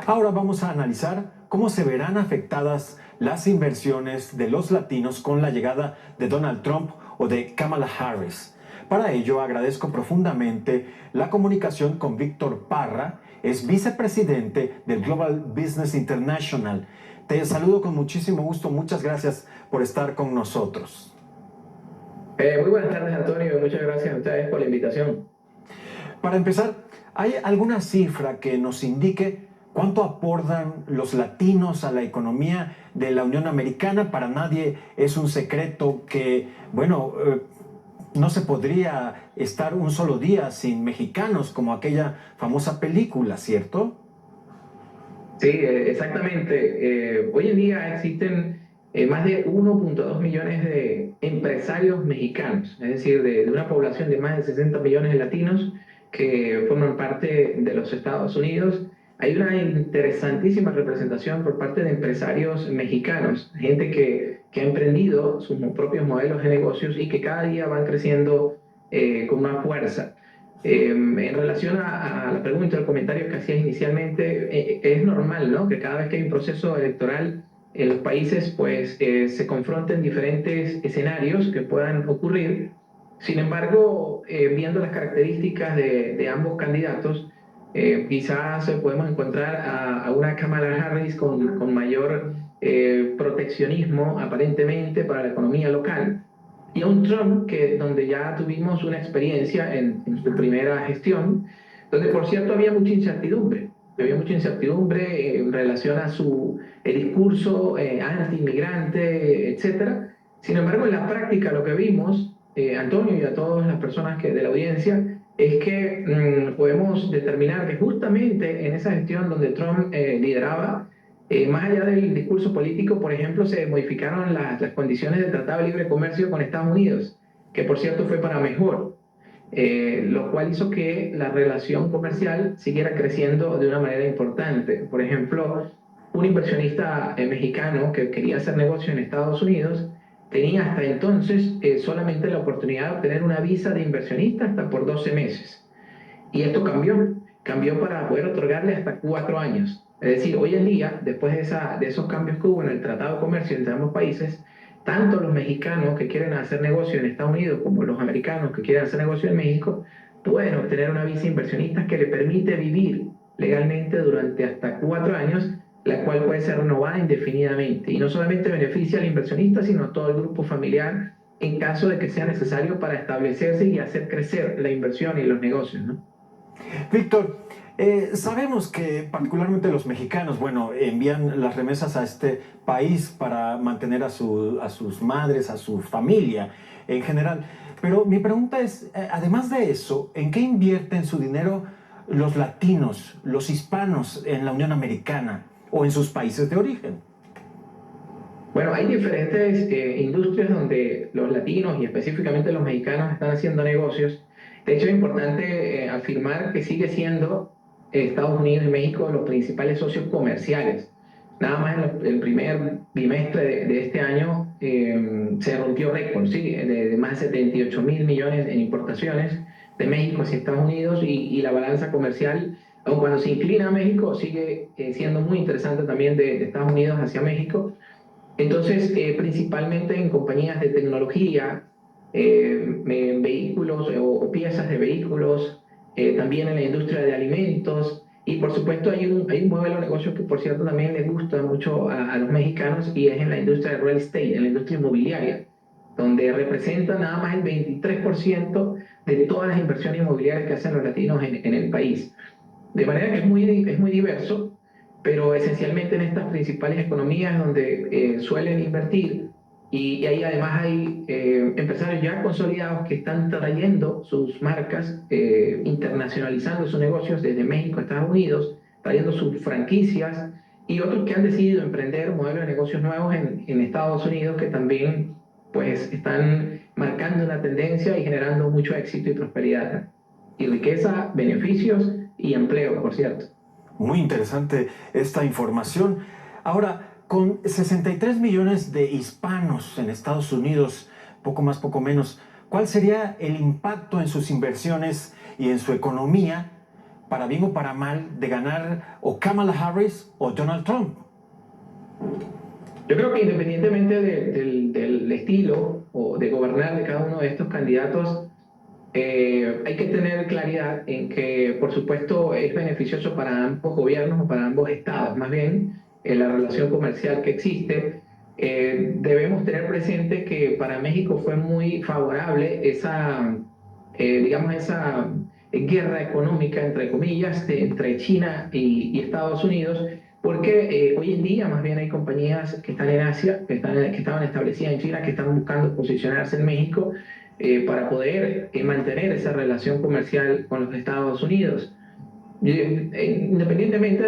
Ahora vamos a analizar cómo se verán afectadas las inversiones de los latinos con la llegada de Donald Trump o de Kamala Harris. Para ello agradezco profundamente la comunicación con Víctor Parra, es vicepresidente del Global Business International. Te saludo con muchísimo gusto, muchas gracias por estar con nosotros. Muy buenas tardes, Antonio, y muchas gracias a ustedes por la invitación. Para empezar, ¿hay alguna cifra que nos indique cuánto aportan los latinos a la economía de la Unión Americana? Para nadie es un secreto que, no se podría estar un solo día sin mexicanos, como aquella famosa película, ¿cierto? Sí, exactamente. Hoy en día existen más de 1.2 millones de empresarios mexicanos, es decir, de una población de más de 60 millones de latinos que forman parte de los Estados Unidos. Hay una interesantísima representación por parte de empresarios mexicanos, gente que ha emprendido sus propios modelos de negocios y que cada día van creciendo con más fuerza. En relación a la pregunta, el comentario que hacías inicialmente, es normal, ¿no? Que cada vez que hay un proceso electoral en los países, pues se confronten diferentes escenarios que puedan ocurrir. Sin embargo, viendo las características de ambos candidatos, quizás podemos encontrar a una Kamala Harris con mayor proteccionismo aparentemente para la economía local y a un Trump donde ya tuvimos una experiencia en su primera gestión, donde por cierto había mucha incertidumbre en relación a su discurso anti-inmigrante, etcétera. Sin embargo, en la práctica lo que vimos, Antonio y a todas las personas de la audiencia, es que podemos determinar que justamente en esa gestión donde Trump lideraba, más allá del discurso político, por ejemplo, se modificaron las condiciones del Tratado de Libre Comercio con Estados Unidos, que por cierto fue para mejor, lo cual hizo que la relación comercial siguiera creciendo de una manera importante. Por ejemplo, un inversionista mexicano que quería hacer negocio en Estados Unidos tenía hasta entonces solamente la oportunidad de obtener una visa de inversionista hasta por 12 meses. Y esto cambió para poder otorgarle hasta 4 años. Es decir, hoy en día, después de esos cambios que hubo en el Tratado de Comercio entre ambos países, tanto los mexicanos que quieren hacer negocio en Estados Unidos como los americanos que quieren hacer negocio en México pueden obtener una visa inversionista que le permite vivir legalmente durante hasta 4 años, la cual puede ser renovada indefinidamente. Y no solamente beneficia al inversionista, sino a todo el grupo familiar en caso de que sea necesario para establecerse y hacer crecer la inversión y los negocios, ¿no? Víctor, sabemos que particularmente los mexicanos, envían las remesas a este país para mantener a sus madres, a su familia en general. Pero mi pregunta es, además de eso, ¿en qué invierten su dinero los latinos, los hispanos en la Unión Americana o en sus países de origen? Bueno, hay diferentes industrias donde los latinos y específicamente los mexicanos están haciendo negocios. De hecho, es importante afirmar que sigue siendo Estados Unidos y México los principales socios comerciales. Nada más en el primer bimestre de este año se rompió récord, ¿sí? De más de 78 mil millones en importaciones de México hacia Estados Unidos y la balanza comercial, aun cuando se inclina a México, sigue siendo muy interesante también de Estados Unidos hacia México. Entonces, principalmente en compañías de tecnología, en vehículos o piezas de vehículos, también en la industria de alimentos y por supuesto hay un modelo de negocio que por cierto también les gusta mucho a los mexicanos y es en la industria de real estate, en la industria inmobiliaria, donde representa nada más el 23% de todas las inversiones inmobiliarias que hacen los latinos en el país. De manera que es muy diverso, pero esencialmente en estas principales economías donde suelen invertir y ahí además hay empresarios ya consolidados que están trayendo sus marcas, internacionalizando sus negocios desde México a Estados Unidos, trayendo sus franquicias y otros que han decidido emprender modelos de negocios nuevos en Estados Unidos que también pues están marcando una tendencia y generando mucho éxito y prosperidad y riqueza, beneficios y empleo, por cierto. Muy interesante esta información. Ahora, con 63 millones de hispanos en Estados Unidos, poco más, poco menos, ¿cuál sería el impacto en sus inversiones y en su economía para bien o para mal, de ganar o Kamala Harris o Donald Trump? Yo creo que independientemente del estilo o de gobernar de cada uno de estos candidatos, hay que tener claridad en que, por supuesto, es beneficioso para ambos gobiernos o para ambos estados. Más bien, en la relación comercial que existe, debemos tener presente que para México fue muy favorable digamos, esa guerra económica, entre comillas, entre China y Estados Unidos, porque hoy en día más bien hay compañías que están en Asia, que estaban establecidas en China, que están buscando posicionarse en México para poder mantener esa relación comercial con los Estados Unidos. Independientemente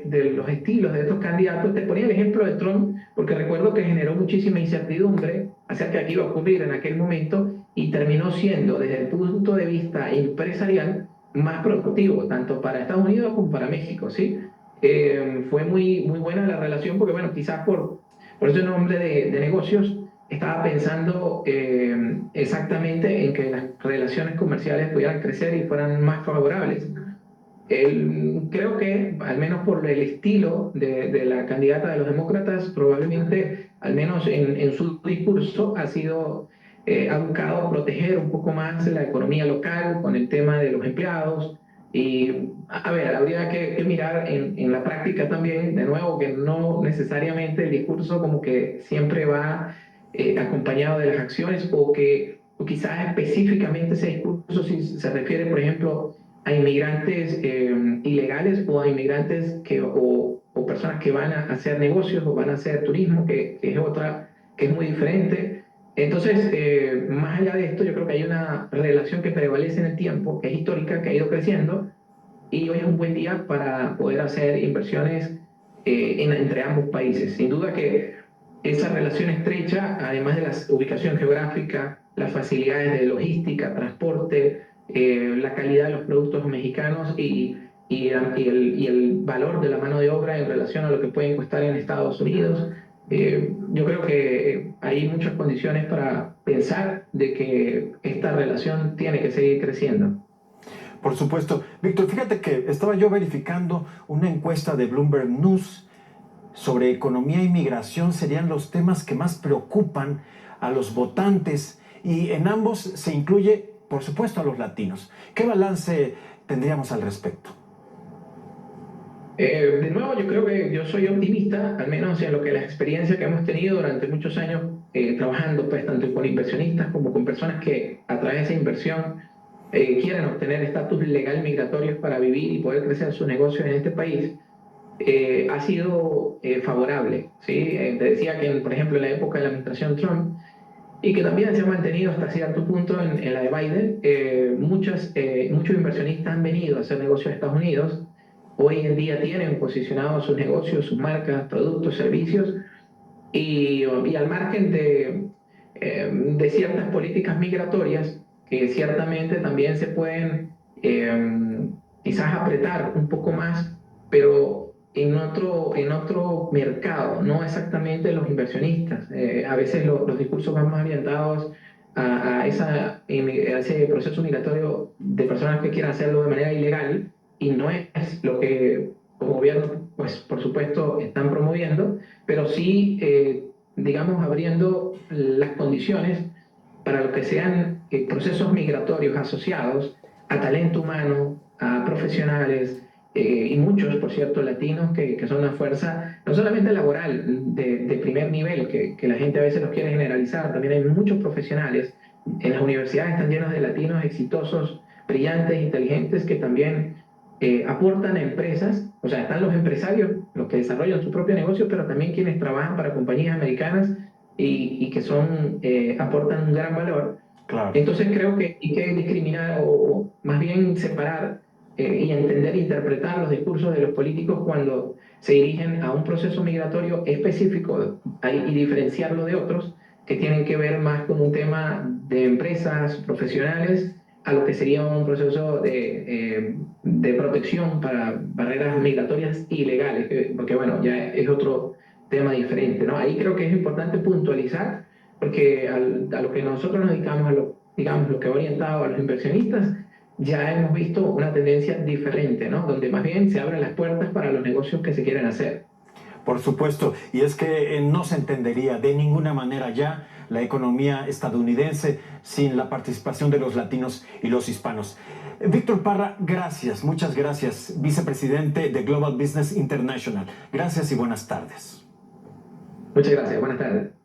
de los estilos de estos candidatos, te ponía el ejemplo de Trump, porque recuerdo que generó muchísima incertidumbre acerca de qué iba a ocurrir en aquel momento y terminó siendo, desde el punto de vista empresarial, más productivo, tanto para Estados Unidos como para México, ¿sí? Fue muy buena la relación, porque bueno, quizás por ese nombre de negocios, estaba pensando exactamente en que las relaciones comerciales pudieran crecer y fueran más favorables. Creo que, al menos por el estilo de la candidata de los demócratas, probablemente, al menos en su discurso, ha buscado proteger un poco más la economía local con el tema de los empleados. Y, a ver, habría que mirar en la práctica también, de nuevo, que no necesariamente el discurso como que siempre va acompañado de las acciones o quizás específicamente ese discurso si se refiere, por ejemplo, a inmigrantes ilegales o a inmigrantes o personas que van a hacer negocios o van a hacer turismo, que es otra, que es muy diferente. Entonces, más allá de esto, yo creo que hay una relación que prevalece en el tiempo, que es histórica, que ha ido creciendo, y hoy es un buen día para poder hacer inversiones entre ambos países. Sin duda que esa relación estrecha, además de la ubicación geográfica, las facilidades de logística, transporte, la calidad de los productos mexicanos y el valor de la mano de obra en relación a lo que pueden costar en Estados Unidos. Yo creo que hay muchas condiciones para pensar de que esta relación tiene que seguir creciendo. Por supuesto. Víctor, fíjate que estaba yo verificando una encuesta de Bloomberg News sobre economía e inmigración serían los temas que más preocupan a los votantes y en ambos se incluye, por supuesto, a los latinos. ¿Qué balance tendríamos al respecto? De nuevo, yo creo que yo soy optimista, al menos en lo que la experiencia que hemos tenido durante muchos años trabajando, pues, tanto con inversionistas como con personas que a través de esa inversión quieren obtener estatus legal migratorio para vivir y poder crecer sus negocios en este país, ha sido favorable, ¿sí? Te decía que, por ejemplo, en la época de la administración Trump, y que también se ha mantenido hasta cierto punto en la de Biden, muchos inversionistas han venido a hacer negocios a Estados Unidos. Hoy en día tienen posicionados sus negocios, sus marcas, productos, servicios, y al margen de ciertas políticas migratorias que ciertamente también se pueden quizás apretar un poco más, pero en otro mercado, no exactamente los inversionistas. A veces los discursos van más orientados a ese proceso migratorio de personas que quieran hacerlo de manera ilegal y no es lo que como gobierno, pues por supuesto, están promoviendo, pero sí, digamos, abriendo las condiciones para lo que sean procesos migratorios asociados a talento humano, a profesionales, y muchos, por cierto, latinos que son una fuerza no solamente laboral de primer nivel, que la gente a veces los quiere generalizar, también hay muchos profesionales. En las universidades están llenas de latinos exitosos, brillantes, inteligentes, que también aportan a empresas, o sea, están los empresarios, los que desarrollan su propio negocio, pero también quienes trabajan para compañías americanas y que aportan un gran valor. Claro. Entonces creo que hay que discriminar o más bien separar y entender e interpretar los discursos de los políticos cuando se dirigen a un proceso migratorio específico y diferenciarlo de otros que tienen que ver más con un tema de empresas profesionales a lo que sería un proceso de protección para barreras migratorias ilegales, porque bueno, ya es otro tema diferente, ¿no? Ahí creo que es importante puntualizar, porque a lo que nosotros nos dedicamos, digamos, lo que ha orientado a los inversionistas, ya hemos visto una tendencia diferente, ¿no? Donde más bien se abren las puertas para los negocios que se quieren hacer. Por supuesto, y es que no se entendería de ninguna manera ya la economía estadounidense sin la participación de los latinos y los hispanos. Víctor Parra, gracias, muchas gracias, vicepresidente de Global Business International. Gracias y buenas tardes. Muchas gracias. Buenas tardes.